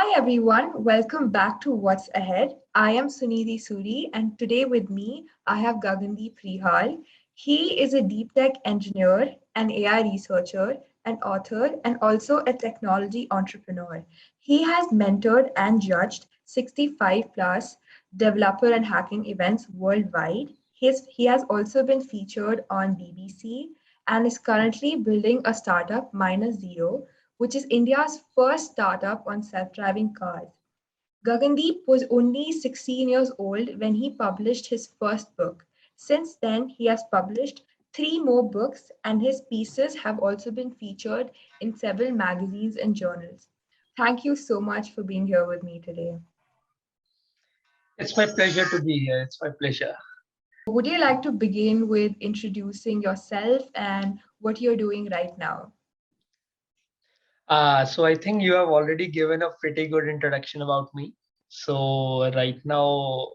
Hi everyone, welcome back to What's Ahead. I am Sunidhi Suri and today with me I have Gagandeep Rihal. He is a deep tech engineer, an AI researcher, an author, and also a technology entrepreneur. He has mentored and judged 65 plus developer and hacking events worldwide. He has also been featured on BBC and is currently building a startup, Minus Zero, which is India's first startup on self-driving cars. Gagandeep was only 16 years old when he published his first book. Since then, he has published three more books, and his pieces have also been featured in several magazines and journals. Thank you so much for being here with me today. It's my pleasure to be here. It's my pleasure. Would you like to begin with introducing yourself and what you're doing right now? So I think you have already given a pretty good introduction about me. So right now,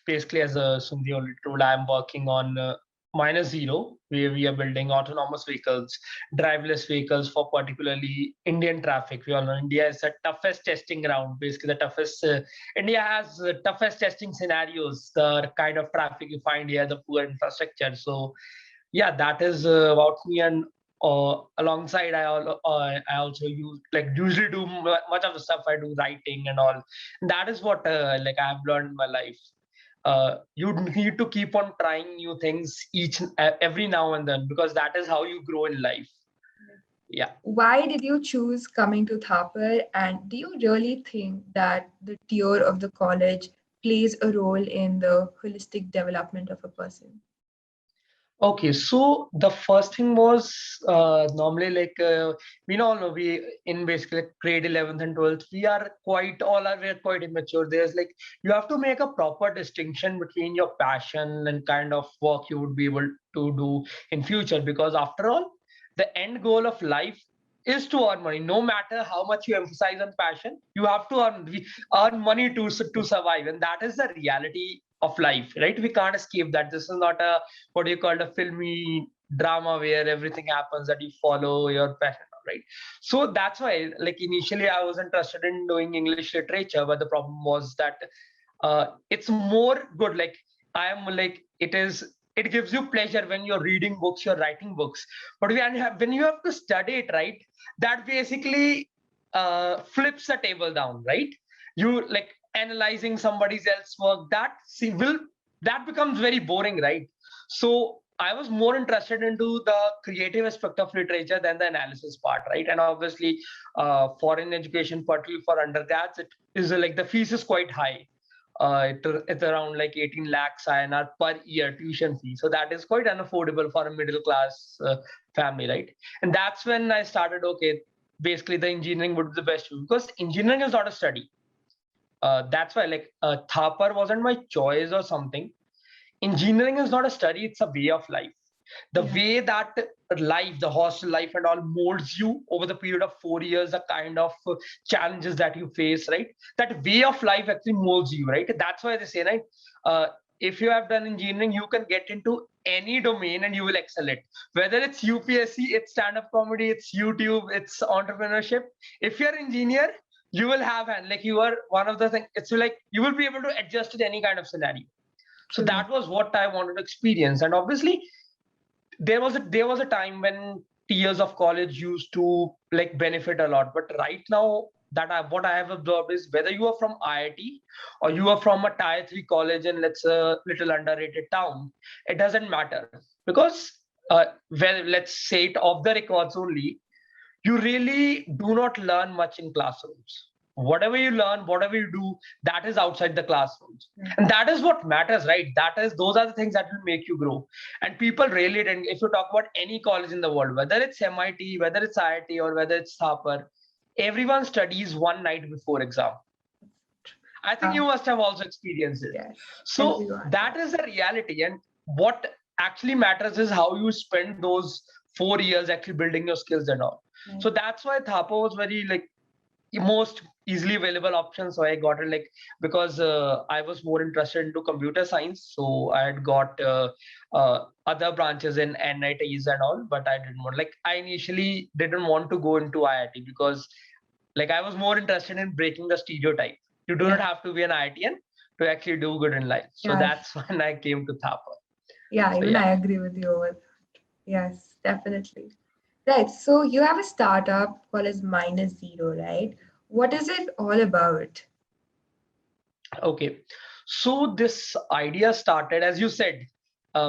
basically as Sundhi already told, I'm working on Minus Zero, where we are building autonomous vehicles, driverless vehicles for particularly Indian traffic. We all know India is the toughest testing ground. Basically, the toughest. India has the toughest testing scenarios. The kind of traffic you find here, the poor infrastructure. So yeah, that is about me. And alongside I also use like usually do much of the stuff I do, writing and all. And that is what like I've learned in my life. You need to keep on trying new things every now and then, because that is how you grow in life. Yeah. Why did you choose coming to Thapar, and do you really think that the tier of the college plays a role in the holistic development of a person? Okay, so the first thing was normally like we all know we in basically like grade 11th and 12th we are quite all are we are quite immature. There's like you have to make a proper distinction between your passion and kind of work you would be able to do in future, because after all the end goal of life is to earn money. No matter how much you emphasize on passion, you have to earn money to survive, and that is the reality of life, right? We can't escape that. This is not a what you call a filmy drama where everything happens that you follow your passion, right? So that's why like initially I was interested in doing English literature, but the problem was that it's more good like I am like it gives you pleasure when you're reading books, you're writing books, but when you have to study it, right, that basically flips the table down, right? You like analyzing somebody else's work, that becomes very boring, right? So I was more interested into the creative aspect of literature than the analysis part, right? And obviously, foreign education, particularly for undergrads, it is like the fees is quite high. It's around like 18 lakhs INR per year tuition fee. So that is quite unaffordable for a middle class family, right? And that's when I started, okay, basically the engineering would be the best because engineering is not a study. That's why like Thapar wasn't my choice or something. Engineering is not a study, it's a way of life. The way that life, the hostel life and all molds you over the period of 4 years, the kind of challenges that you face, right? That way of life actually molds you, right? That's why they say, right? If you have done engineering, you can get into any domain and you will excel it. Whether it's UPSC, it's stand-up comedy, it's YouTube, it's entrepreneurship. If you're an engineer, you will have and like you are one of the things. It's like you will be able to adjust to any kind of scenario. So that was what I wanted to experience. And obviously there was a time when years of college used to like benefit a lot, but right now what I have observed is whether you are from IIT or you are from a tier 3 college in let's a little underrated town, it doesn't matter, because well, let's say it off the records only, you really do not learn much in classrooms. Whatever you learn, whatever you do, that is outside the classrooms. And that is what matters, right? Those are the things that will make you grow. And people really, and if you talk about any college in the world, whether it's MIT, whether it's IIT, or whether it's Thapar, everyone studies one night before exam. I think you must have also experienced it. Yes, So everyone. that is the reality. And what actually matters is how you spend those 4 years actually building your skills and all. So that's why Thapa was very like most easily available option. So I got it like because I was more interested into computer science. So I had got other branches in NITs and all, but I didn't want, like I initially didn't want to go into IIT because Like I was more interested in breaking the stereotype. You do not have to be an IITian to actually do good in life. So that's when I came to Thapa. Yeah, So, even I agree with you over that. Yes, definitely. Right. So you have a startup called as Minus Zero, right? What is it all about? Okay. So this idea started, as you said,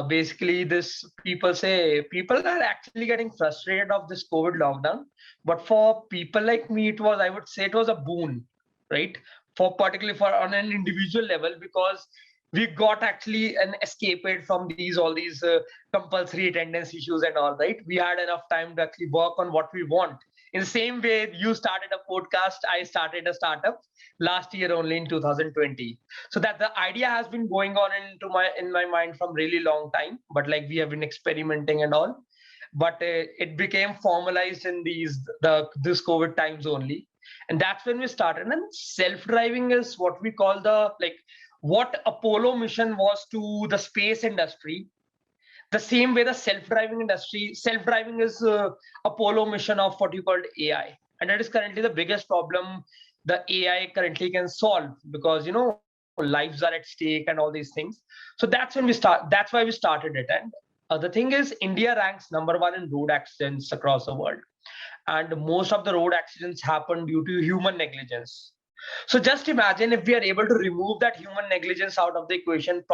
basically this people are actually getting frustrated of this COVID lockdown. But for people like me, I would say it was a boon, right? Particularly for on an individual level, because we got actually an escapade from all these compulsory attendance issues and all, right? We had enough time to actually work on what we want. In the same way, you started a podcast, I started a startup last year only in 2020. So that the idea has been going on in my mind from really long time, but like we have been experimenting and all, but it became formalized in this COVID times only. And that's when we started. And self-driving is what we call the, like, what Apollo mission was to the space industry. The same way the self-driving is Apollo mission of what you called AI. And that is currently the biggest problem the AI currently can solve, because lives are at stake and all these things. So that's why we started it. And the thing is, India ranks number one in road accidents across the world, and most of the road accidents happen due to human negligence. So just imagine if we are able to remove that human negligence out of the equation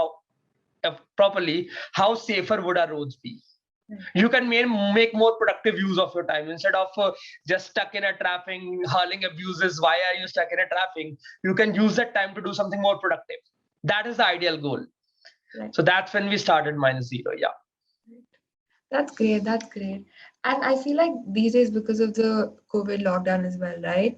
properly, how safer would our roads be? You can make more productive use of your time instead of just stuck in a traffic, hurling abuses. Why are you stuck in a traffic? You can use that time to do something more productive. That is the ideal goal. Right. So that's when we started Minus Zero. Yeah. That's great. That's great. And I feel like these days, because of the COVID lockdown as well, right?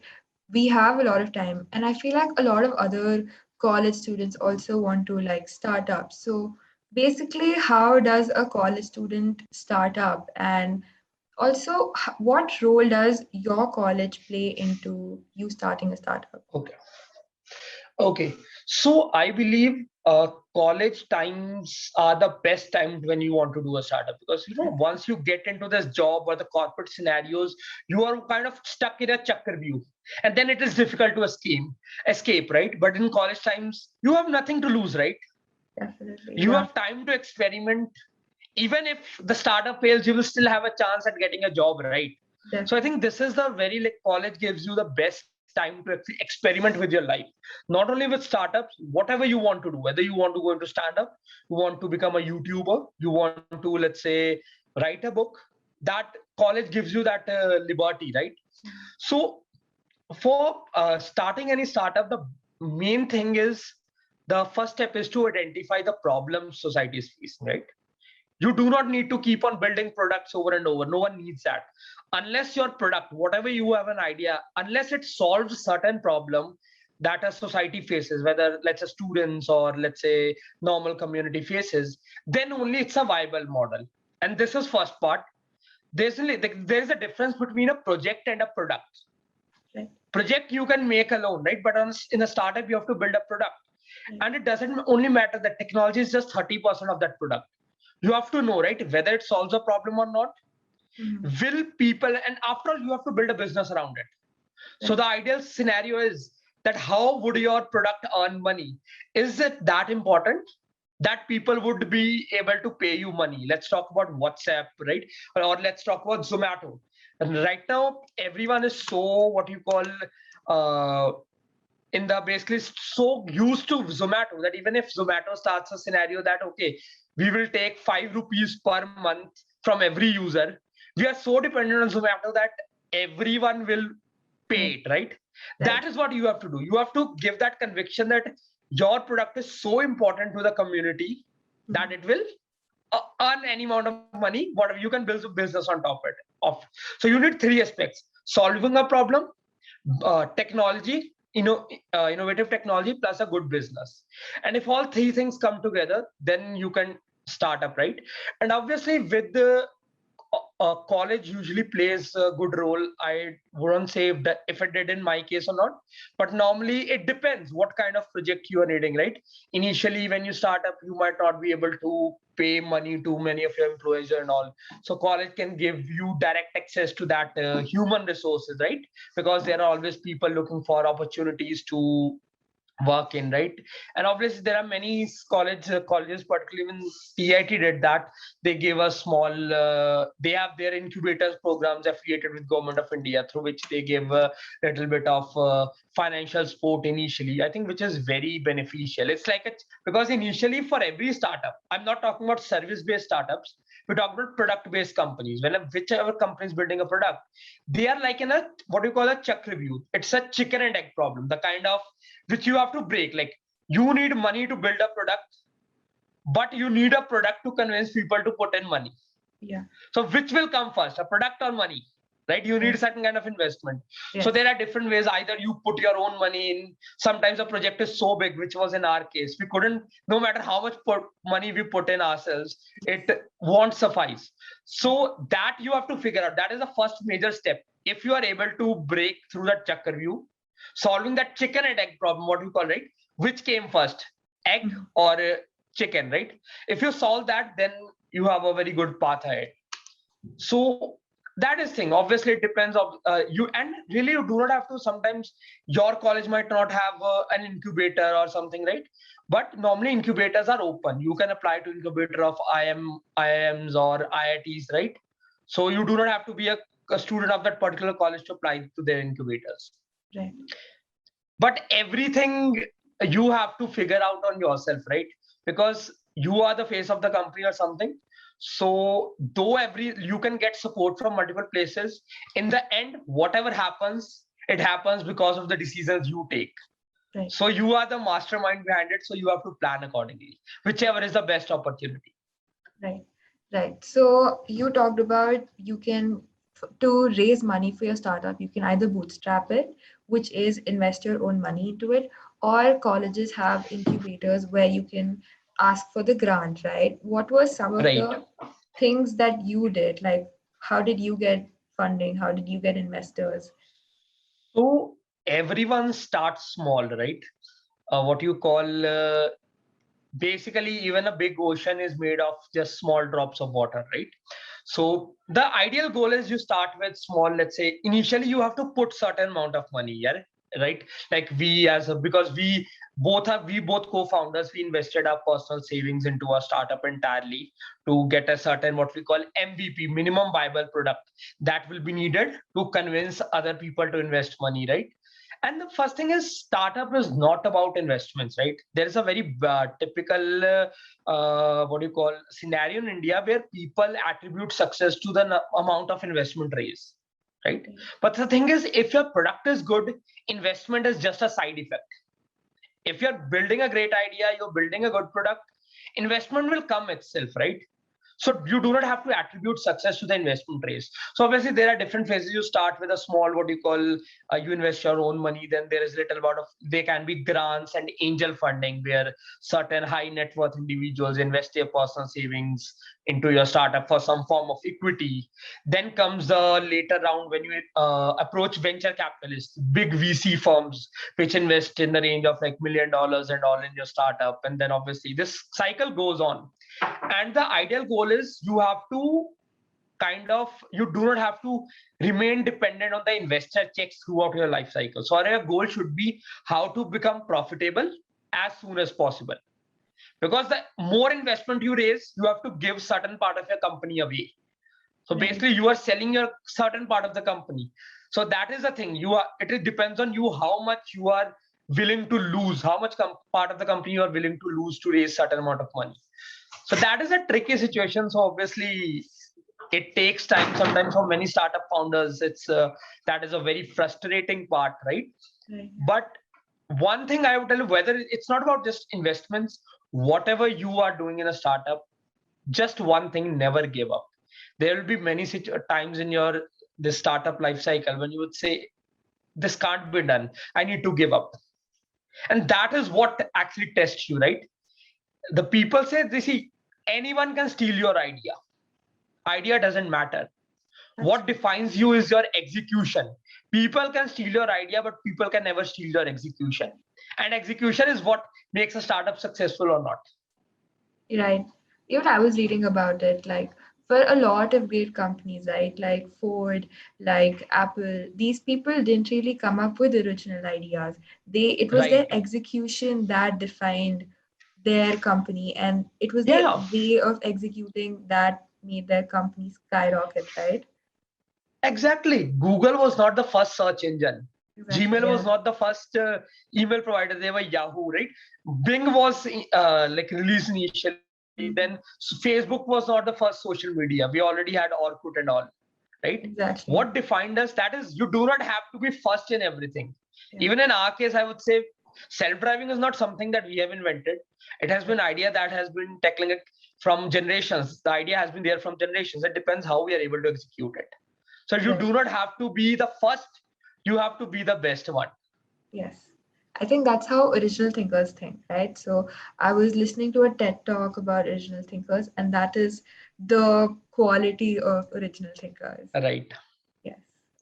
We have a lot of time. And I feel like a lot of other college students also want to like start up. So basically, how does a college student start up? And also, what role does your college play into you starting a startup? Okay. Okay. So I believe college times are the best time when you want to do a startup, because once you get into this job or the corporate scenarios, you are kind of stuck in a chakravyuh, and then it is difficult to escape, right? But in college times, you have nothing to lose, right? Definitely. You have time to experiment. Even if the startup fails, you will still have a chance at getting a job, right? Definitely. So I think this is the very, like, college gives you the best time to actually experiment with your life. Not only with startups, whatever you want to do, whether you want to go into stand up, you want to become a YouTuber, you want to, let's say, write a book, that college gives you that liberty, right? So for starting any startup, the main thing is, the first step is to identify the problems society is facing, right? You do not need to keep on building products over and over. No one needs that. Unless your product, whatever you have an idea, unless it solves a certain problem that a society faces, whether let's say students or let's say normal community faces, then only it's a viable model. And this is first part. There's a difference between a project and a product. Right. Project you can make alone, right? But in a startup, you have to build a product. Right. And it doesn't only matter that technology is just 30% of that product. You have to know, right, whether it solves a problem or not. Will people, and after all, you have to build a business around it. Right. So the ideal scenario is that how would your product earn money? Is it that important that people would be able to pay you money? Let's talk about WhatsApp, right? Or let's talk about Zomato. And right now, everyone is so what you call in the basically so used to Zomato that even if Zomato starts a scenario that, okay, we will take 5 rupees per month from every user, we are so dependent on Zomato that everyone will pay it, right? That is what you have to do. You have to give that conviction that your product is so important to the community that it will earn any amount of money, whatever you can build a business on top of. So you need 3 aspects: solving a problem, technology, innovative technology, plus a good business. And if all 3 things come together, then you can start up, right? And obviously with the college usually plays a good role. I wouldn't say if it did in my case or not, but normally it depends what kind of project you are needing, right? Initially, when you start up, you might not be able to pay money to many of your employees and all. So college can give you direct access to that human resources, right? Because there are always people looking for opportunities to work in, right? And obviously there are many colleges, particularly when PIT did that, they gave us small they have their incubators programs affiliated with Government of India, through which they give a little bit of financial support initially, I think, which is very beneficial. It's like because initially for every startup, I'm not talking about service based startups, we talk about product based companies. When whichever company is building a product, they are like in a what you call a Chakravyuh. It's a chicken and egg problem, the kind of which you have to break. Like, you need money to build a product, but you need a product to convince people to put in money. Yeah. So which will come first, a product or money? Right? You need a certain kind of investment. Yes. So there are different ways. Either you put your own money in. Sometimes a project is so big, which was in our case, we couldn't, no matter how much money we put in ourselves, it won't suffice. So that you have to figure out. That is the first major step. If you are able to break through that Chakravyuh, solving that chicken and egg problem, what you call, right? Which came first, egg or chicken, right? If you solve that, then you have a very good path ahead. So that is thing. Obviously, it depends on you, and really you do not have to. Sometimes your college might not have an incubator or something, right? But normally incubators are open. You can apply to incubator of IIMs or IITs, right? So you do not have to be a student of that particular college to apply to their incubators. Right. But everything you have to figure out on yourself, right? Because you are the face of the company or something. So though you can get support from multiple places, in the end, whatever happens, it happens because of the decisions you take. Right. So you are the mastermind behind it. So you have to plan accordingly, whichever is the best opportunity. Right. Right. So you talked about to raise money for your startup, you can either bootstrap it, which is invest your own money into it, or colleges have incubators where you can ask for the grant, right? What were some of the things that you did? Like, how did you get funding? How did you get investors? So everyone starts small, right? What you call basically, even a big ocean is made of just small drops of water, right? So the ideal goal is you start with small. Let's say initially you have to put certain amount of money, yeah, right? Like because we both co-founders, we invested our personal savings into our startup entirely to get a certain what we call MVP, minimum viable product, that will be needed to convince other people to invest money, right? And the first thing is, startup is not about investments, right? There is a very typical what do you call scenario in India where people attribute success to the amount of investment raised, right? But the thing is, if your product is good, investment is just a side effect. If you're building a great idea, you're building a good product, investment will come itself, right? So you do not have to attribute success to the investment raise. So obviously there are different phases. You start with a small, what you call, you invest your own money. Then there is little amount of, there can be grants and angel funding where certain high net worth individuals invest their personal savings into your startup for some form of equity. Then comes the later round when you approach venture capitalists, big VC firms, which invest in the range of like $1 million and all in your startup. And then obviously this cycle goes on. And the ideal goal is you do not have to remain dependent on the investor checks throughout your life cycle. So our goal should be how to become profitable as soon as possible. Because the more investment you raise, you have to give certain part of your company away. So basically you are selling your certain part of the company. So that is the thing. It depends on you how much you are willing to lose, how much part of the company you are willing to lose to raise certain amount of money. So that is a tricky situation. So obviously it takes time sometimes for many startup founders. That is a very frustrating part, right? But one thing I would tell you, whether it's not about just investments, whatever you are doing in a startup, just one thing, never give up. There will be many times in this startup life cycle when you would say, this can't be done, I need to give up. And that is what actually tests you, right? The people say, anyone can steal your idea. Idea doesn't matter. What defines you is your execution. People can steal your idea, but people can never steal your execution. And execution is what makes a startup successful or not. Right. Even I was reading about it, like for a lot of great companies, right? Like Ford, like Apple, these people didn't really come up with original ideas. It was their Right. execution that defined their company, and it was their Yeah, way of executing that made their company skyrocket, right? exactly. Google was not the first search engine. Exactly, Gmail was yeah. not the first email provider. They were Yahoo, right? Bing was like released initially. Then Mhm. Facebook was not the first social media. We already had Orkut and all, right? Exactly. What defined us, that is, you do not have to be first in everything. Yeah. Even in our case, I would say self-driving is not something that we have invented. It has Yeah. been idea that has been tackling it from generations. The idea has been there from generations. It depends how we are able to execute it. So you Right. do not have to be the first, you have to be the best one. Yes. I think that's how original thinkers think, right? So I was listening to a TED talk about original thinkers, and that is the quality of original thinkers. Right. Yes,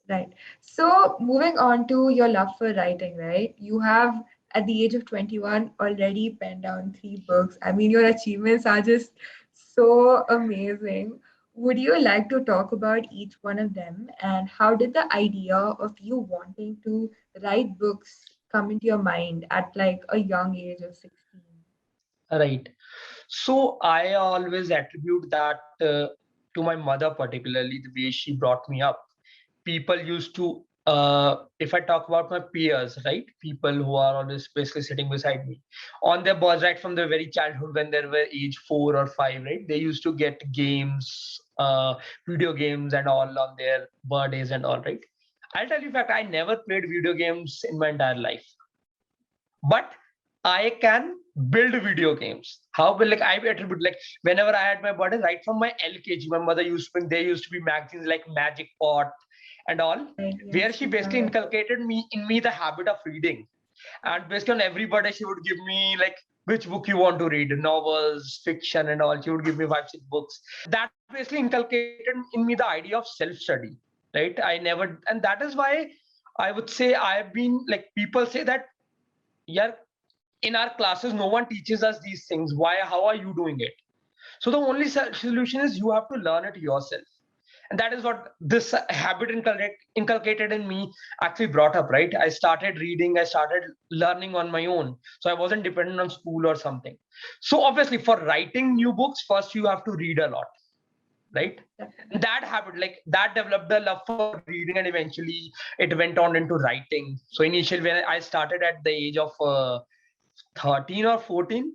right. So moving on to your love for writing, right? You have, at the age of 21, already penned down 3 books. I mean, your achievements are just so amazing. Would you like to talk about each one of them, and how did the idea of you wanting to write books come into your mind at like a young age of 16? Right. So I always attribute that to my mother, particularly the way she brought me up. People used to, if I talk about my peers, right? People who are always basically sitting beside me on their birth right from their very childhood when they were age 4 or 5, right? They used to get games, video games and all on their birthdays and all, right? I'll tell you, in fact, I never played video games in my entire life, but I can build video games. How will, like, I attribute, like, whenever I had my birthday, right from my LKG, my mother used to, there used to be magazines like Magic Pot and all, Right, where yes, she we basically have. inculcated me the habit of reading. And based on every birthday, she would give me like which book you want to read, novels, fiction, and all. She would give me 5, 6 books. That basically inculcated in me the idea of self-study. Right. I never, and that is why I would say I've been like, people say that, yeah, in our classes no one teaches us these things, why, how are you doing it? So the only solution is you have to learn it yourself. And that is what this habit inculcated in me actually brought up, right? I started reading, I started learning on my own, so I wasn't dependent on school or something. So obviously for writing new books, first you have to read a lot, Yeah, right? And definitely. that habit, like that, developed the love for reading, and eventually it went on into writing. So initially when I started at the age of 13 or 14.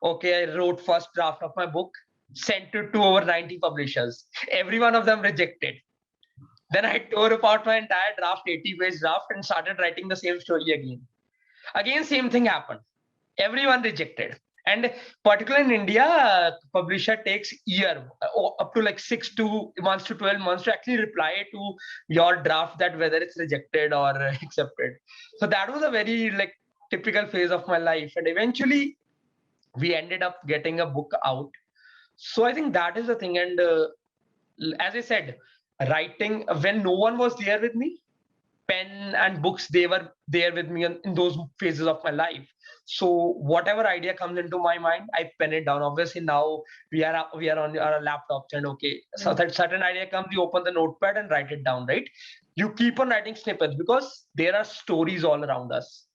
Okay, I wrote first draft of my book, sent it to over 90 publishers. Every one of them rejected. Then I tore apart my entire draft, 80-page draft, and started writing the same story again. Again, same thing happened. Everyone rejected. And particularly in India, publisher takes year, up to like 6 months to 12 months to actually reply to your draft, that whether it's rejected or accepted. So that was a very like typical phase of my life. And eventually we ended up getting a book out. So I think that is the thing. And as I said, writing, when no one was there with me, pen and books, they were there with me in those phases of my life. So whatever idea comes into my mind, I pen it down. Obviously now we are on our laptops, and okay, so Right. that certain idea comes, you open the notepad and write it down, right? You keep on writing snippets because there are stories all around us.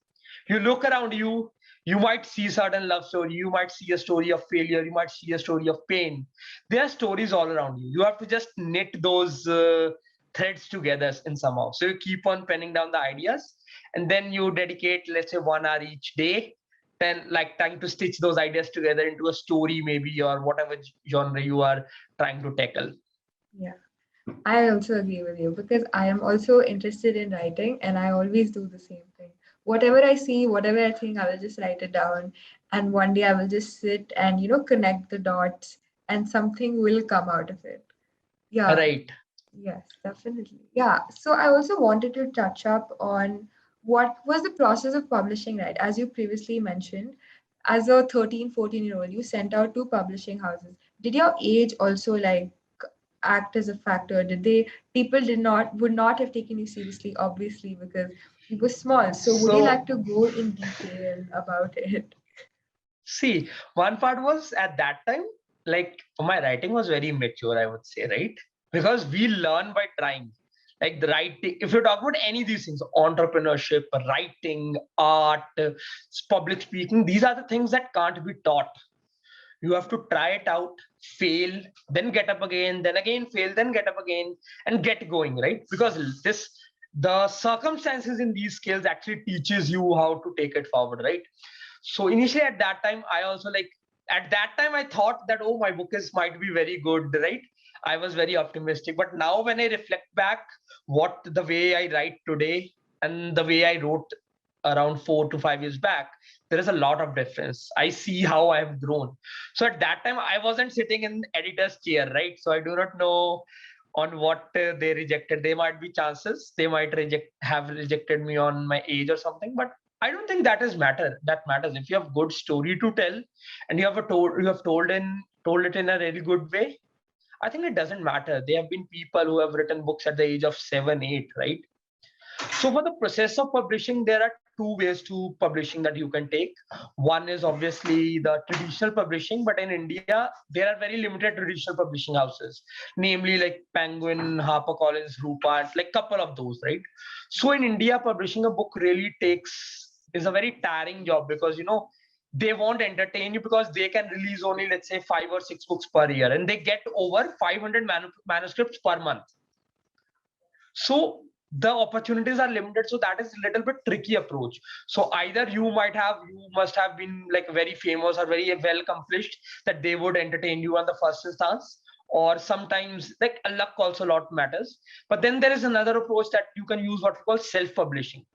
You look around you, you might see certain love story, you might see a story of failure, you might see a story of pain. There are stories all around you. You have to just knit those threads together in somehow. So you keep on penning down the ideas, and then you dedicate, let's say, 1 hour each day, then like trying to stitch those ideas together into a story, maybe, or whatever genre you are trying to tackle. Yeah. I also agree with you because I am also interested in writing and I always do the same thing. Whatever I see, whatever I think, I will just write it down. And one day I will just sit and, connect the dots and something will come out of it. Yeah, Right. yes, definitely. Yeah. So I also wanted to touch up on what was the process of publishing, right? As you previously mentioned, as a 13, 14-year-old, you sent out to publishing houses. Did your age also like act as a factor? Did they people did not would not have taken you seriously, obviously, because you were small. So would you like So to go in detail about it? see, one part was at that time. like my writing was very immature, I would say, right? Because we learn by trying. Like the writing, if you talk about any of these things, entrepreneurship, writing, art, public speaking, these are the things that can't be taught. You have to try it out, fail, then get up again, then again fail, then get up again, and get going, right? Because the circumstances in these skills actually teaches you how to take it forward, right? So initially at that time, I also like, at that time I thought that, oh, my book is might be very good, right? I was very optimistic. But now when I reflect back, what the way I write today and the way I wrote around 4 to 5 years back, there is a lot of difference. I see how I have grown. So at that time, I wasn't sitting in editor's chair, right? So I do not know on what they rejected. There might be chances they might have rejected me on my age or something, but I don't think that is matter. That matters if you have good story to tell and you have told it in a really good way. I think it doesn't matter. There have been people who have written books at the age of 7, 8, right? So for the process of publishing, there are two ways to publishing that you can take. One is obviously the traditional publishing, but in India, there are very limited traditional publishing houses, namely like Penguin, HarperCollins, Rupert, like couple of those, right? So in India, publishing a book really is a very tiring job because, they won't entertain you because they can release only, let's say, 5 or 6 books per year, and they get over 500 manuscripts per month. So the opportunities are limited, so that is a little bit tricky approach. So either you must have been like very famous or very well accomplished that they would entertain you on the first instance, or sometimes like luck also a lot matters. But then there is another approach that you can use, what we call self-publishing,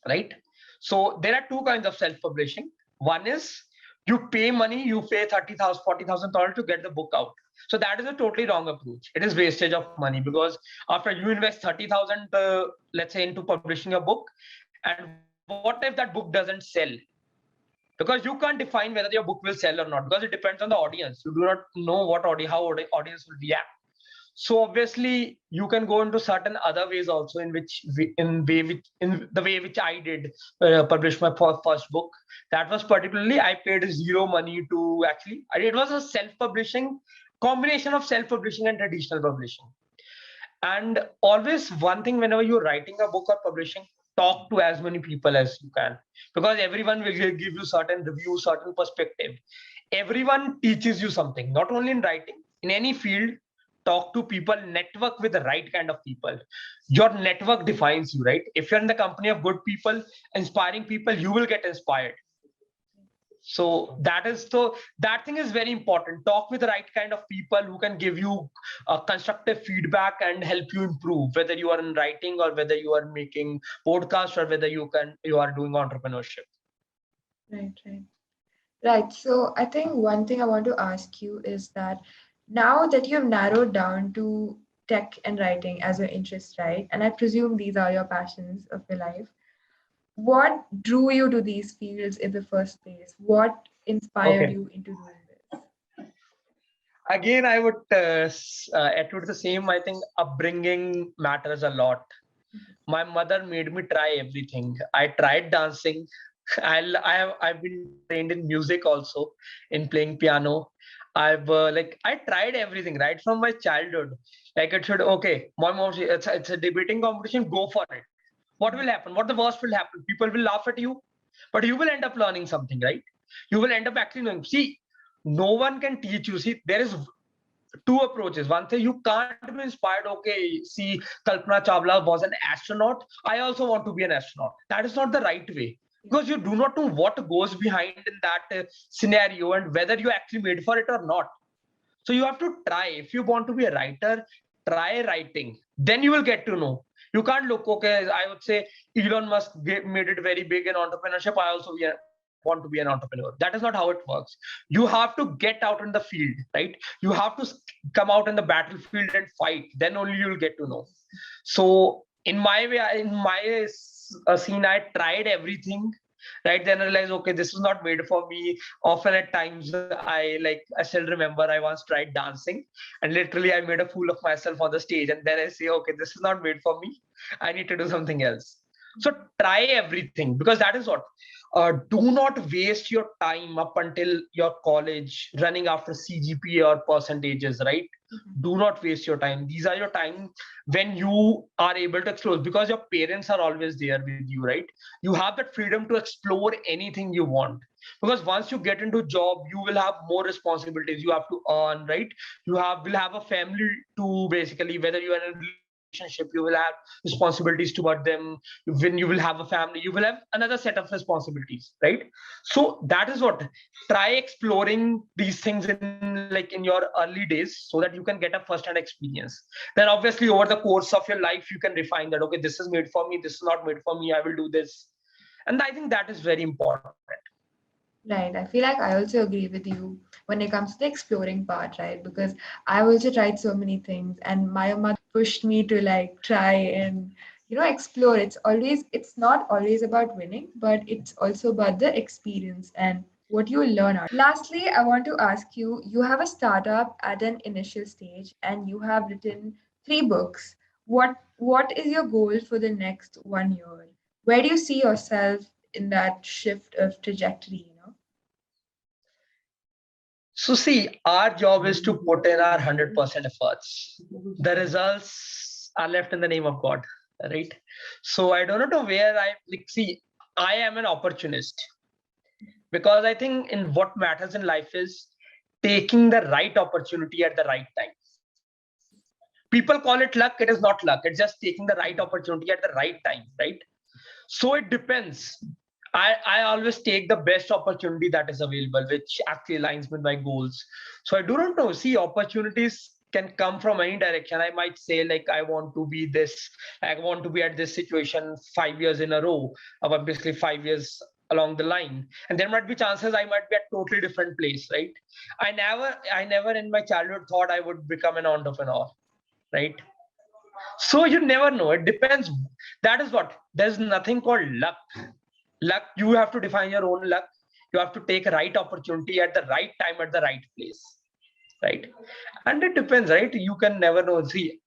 right? So there are two kinds of self-publishing. One is you pay money, you pay 30,000, 40,000 dollars to get the book out. So that is a totally wrong approach. It is wastage of money because after you invest 30,000, let's say, into publishing a book, and what if that book doesn't sell? Because you can't define whether your book will sell or not, because it depends on the audience. You do not know how audience will react. So obviously you can go into certain other ways also, in the way which I did publish my first book. That was particularly, I paid zero money to actually, it was a self-publishing combination of self-publishing and traditional publishing. And always one thing, whenever you're writing a book or publishing, talk to as many people as you can, because everyone will give you certain reviews, certain perspective. Everyone teaches you something, not only in writing, in any field. Talk to people, network with the right kind of people. Your network defines you, right? If you're in the company of good people, inspiring people, you will get inspired. So that thing is very important. Talk with the right kind of people who can give you constructive feedback and help you improve, whether you are in writing or whether you are making podcasts or whether you are doing entrepreneurship. Right. So I think one thing I want to ask you is that now that you've narrowed down to tech and writing as your interest, right? And I presume these are your passions of your life. What drew you to these fields in the first place? What inspired Okay. you into doing this? Again, I would attribute the same. I think upbringing matters a lot. My mother made me try everything. I tried dancing. I've been trained in music also, in playing piano. I tried everything right from my childhood. Like it should, okay, my mom said, it's a debating competition, go for it. What will happen? What the worst will happen? People will laugh at you, but you will end up learning something, right? You will end up actually knowing. See, no one can teach you. See, there is two approaches. One thing, you can't be inspired. Okay, see, Kalpana Chawla was an astronaut. I also want to be an astronaut. That is not the right way, because you do not know what goes behind in that scenario and whether you actually made for it or not. So you have to try. If you want to be a writer, try writing. Then you will get to know. You can't look, okay, I would say Elon Musk made it very big in entrepreneurship. I also want to be an entrepreneur. That is not how it works. You have to get out in the field, right? You have to come out in the battlefield and fight. Then only you'll get to know. So in my way, in my scene, I tried everything. Right, then I realized, okay, this is not made for me. Often at times, I still remember I once tried dancing, and literally I made a fool of myself on the stage. And then I say, okay, this is not made for me. I need to do something else. So try everything, because that is what, do not waste your time up until your college running after CGPA or percentages, right? Do not waste your time. These are your time when you are able to explore, because your parents are always there with you, right? You have that freedom to explore anything you want, because once you get into job, you will have more responsibilities. You have to earn, right? You will have a family to, basically, whether you are in a relationship, you will have responsibilities toward them. When you will have a family, you will have another set of responsibilities, right? So that is what, try exploring these things in, like, in your early days, so that you can get a first hand experience. Then obviously over the course of your life, you can refine that, okay, this is made for me, this is not made for me, I will do this. And I think that is very important. Right. I feel like I also agree with you when it comes to the exploring part, right? Because I've also tried so many things and my mother pushed me to like try and, explore. It's not always about winning, but it's also about the experience and what you learn out. Lastly, I want to ask you, you have a startup at an initial stage and you have written 3 books. What is your goal for the next 1 year? Where do you see yourself in that shift of trajectory? So see, our job is to put in our 100% efforts. The results are left in the name of God, right? So I don't know where I, like, see, I am an opportunist, because I think in what matters in life is taking the right opportunity at the right time. People call it luck. It is not luck. It's just taking the right opportunity at the right time, right? So it depends. I always take the best opportunity that is available, which actually aligns with my goals. So I do not know. See, opportunities can come from any direction. I might say, like, I want to be this, I want to be at this situation 5 years in a row, or basically 5 years along the line. And there might be chances I might be at totally different place, right? I never in my childhood thought I would become an entrepreneur, right? So you never know. It depends. That is what, there's nothing called luck. Luck, you have to define your own luck. You have to take a right opportunity at the right time at the right place, right? And it depends, right? You can never know. See,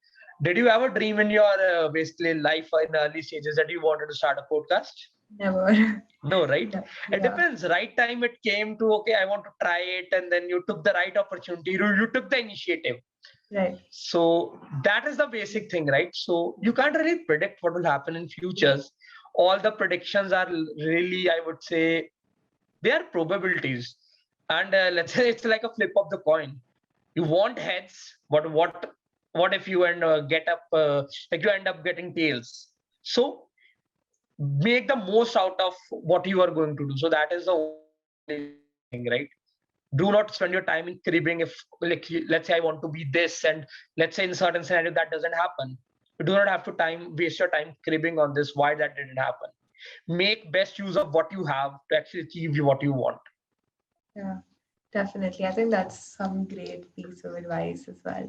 did you ever dream in your basically life in early stages that you wanted to start a podcast? Never. No, right? No. It Yeah. depends. Right time it came to, okay, I want to try it, and then you took the right opportunity. You took the initiative. Right. So that is the basic thing, right? So you can't really predict what will happen in futures. All the predictions are really, I would say, they are probabilities. And let's say it's like a flip of the coin. You want heads, but what if you get up like you end up getting tails? So make the most out of what you are going to do. So that is the only thing, right? Do not spend your time in cribbing. If, like, let's say I want to be this, and let's say in certain scenario that doesn't happen, you do not have to waste your time cribbing on this, why that didn't happen. Make best use of what you have to actually achieve what you want. Yeah, definitely. I think that's some great piece of advice as well.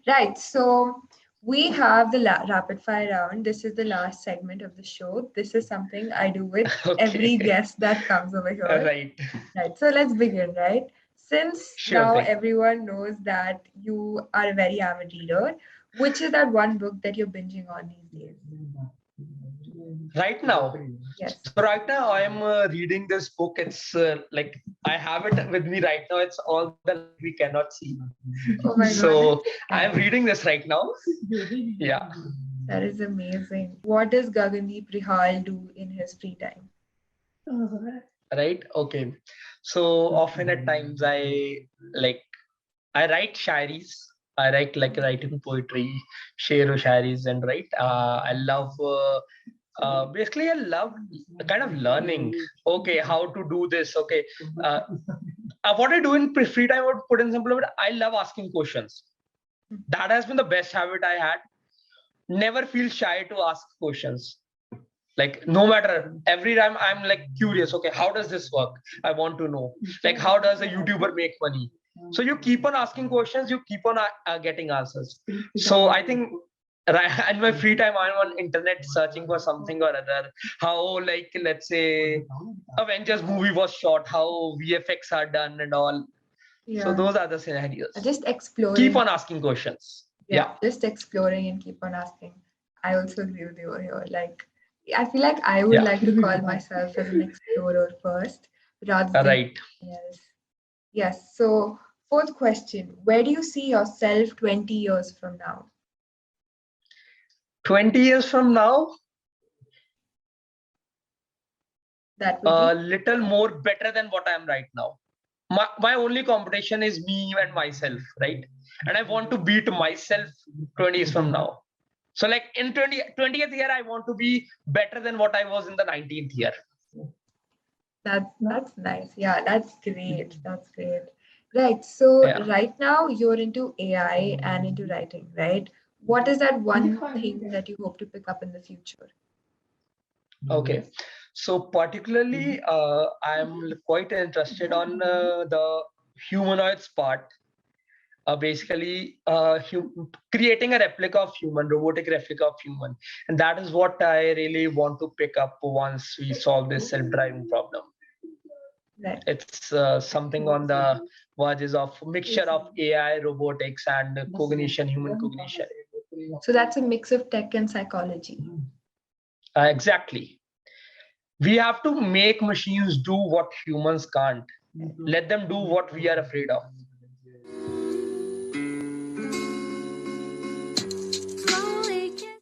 Right. So we have the rapid fire round. This is the last segment of the show. This is something I do with every Okay. guest that comes over here. Right. Right. So let's begin, right? Since Sure now thing. everyone knows that you are a very avid reader, which is that one book that you're binging on these days? Right now. Yes. So right now I am reading this book. It's like I have it with me right now. It's All the Light We Cannot See. Oh my God. So I am reading this right now. Yeah. That is amazing. What does Gagandeep Rihal do in his free time? Right. Okay. So often at times like I write shairis. I write, like, writing poetry, share shairis, and write. I love basically I love the kind of learning. Okay, how to do this. Okay, uh, what I do in free time, I would put in simple, but I love asking questions. That has been the best habit I had. Never feel shy to ask questions. Like, no matter, every time I'm like curious. Okay, how does this work? I want to know. Like, how does a YouTuber make money? So you keep on asking questions, you keep on getting answers. So I think right in my free time I'm on internet searching for something or other. How, like, let's say Avengers movie was shot, how VFX are done and all. So Yeah. those are the scenarios. Just exploring. Keep on asking questions. Yeah. Just exploring and keep on asking. I also agree with you here. Like, I feel like I would Yeah. like to call myself as an explorer first rather than Right. anything else. Yes. So, fourth question, where do you see yourself 20 years from now? 20 years from now, That would a be little more better than what I am right now. My only competition is me and myself, right? And I want to beat myself 20 years from now. So like in 20th year, I want to be better than what I was in the 19th year. that's nice. Yeah, that's great. That's great. Right. So Yeah. right now you're into AI and into writing, right? What is that one thing that you hope to pick up in the future? Okay. So particularly, I'm quite interested on the humanoids part. Basically, creating a replica of human, robotic replica of human, and that is what I really want to pick up once we solve this self-driving problem. Right. It's something on the verges of mixture of AI, robotics, and cognition, human cognition. So that's a mix of tech and psychology. Exactly. We have to make machines do what humans can't. Let them do what we are afraid of.